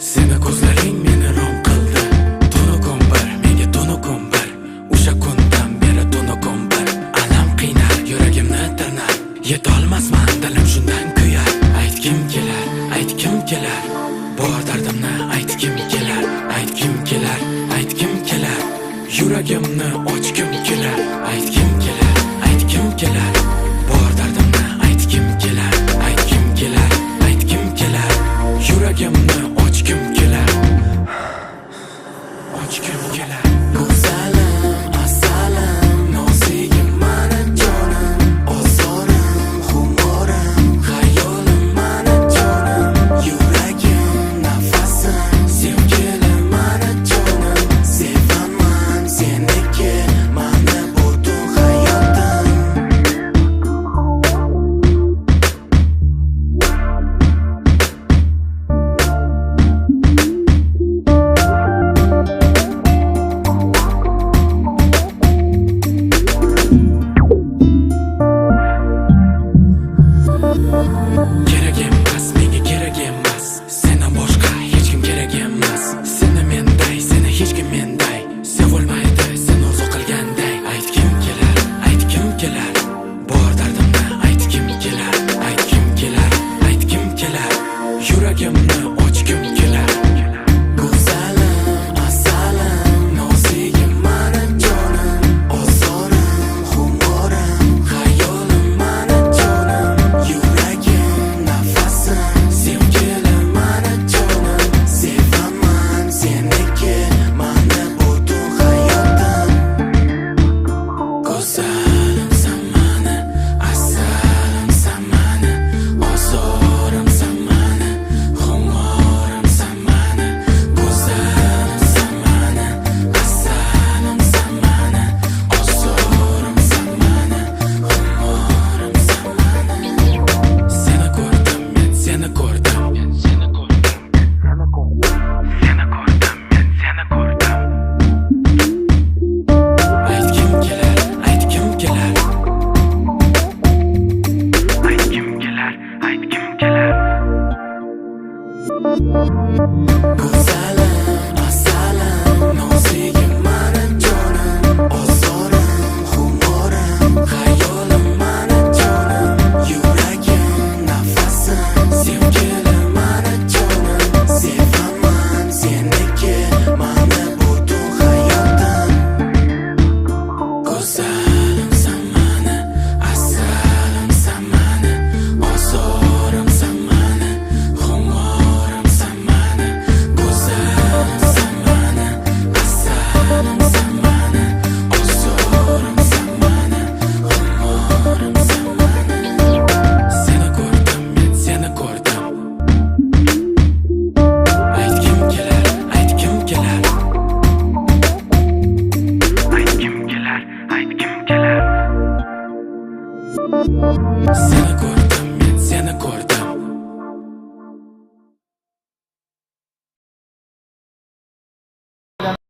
Seni ko'zlaring meni rom qildi. Tunukum bir, menga tunukum bir. O'sha kundan beri tunukum bir. Alam qiynar, yuragimni tirnar. Yetolmasman, dilim shundan kuyar. Aytgim kelar, aytgim kelar. Bor dardimni aytgim kelar, aytgim kelar, aytgim kelar. Yuragimni ochgim kelar. Aytgim kelar, aytgim kelar. Bor dardimni aytgim kelar, aytgim kelar, aytgim kelar. Yuragimni ochgim kelar, ochgim kelar. Go'zalim, asalim, nozigim mana jonim, ozorim, xumorim, xayolim mana jonim, yuragim, nafasim, sevgilim mana jonim, sevaman seniki, mana butun hayotim. Kerak emas, menga kerak emas. Sendan boshqa hech kim kerak emas. Seni menday, seni hech kim menday sevolmaydi, sen orzu qilganday. Aytgim kelar, aytgim kelar. Bor dardimni aytgim kelar, aytgim kelar, aytgim kelar. Yuragimni ochgim kelar. Go'zalim, asalim, nozigim mana jonim, ozorim, xumorim, xayolim mana jonim, yuragim, nafasim, sevgilim mana jonim, sevaman seniki, mana butun hayotim. Go'zalim zamani, asalim zamani, ozorim zamani, xumorim zamani. Go'zalim zamani, asalim zamani, ozorim zamani, xumorim zamani. Seni ko'rdim, men seni ko'rdim, men seni ko'rdim, seni ko'rdim, seni ko'rdim, men seni ko'rdim. Aytgim kelar, aytgim kelar. Aytgim kelar, aytgim kelar. Go'zalim, asalim, nozigim mana jonim, ozorim, xumorim, xayolim mana jonim, yuragim, nafasim, sevgilim mana jonim, sevaman seniki, mana butun hayotim. Go'zalim zamani, asalim zamani, ozorim zamani, xumorim zamani. Go'zalim zamani, asalim zamani, ozorim zamani, xumorim zamani. Seni ko'rdim, men seni ko'rdim. Aytgim kelar, aytgim kelar. Aytgim kelar, aytgim kelar. Seni ko'rdim, men seni ko'rdim.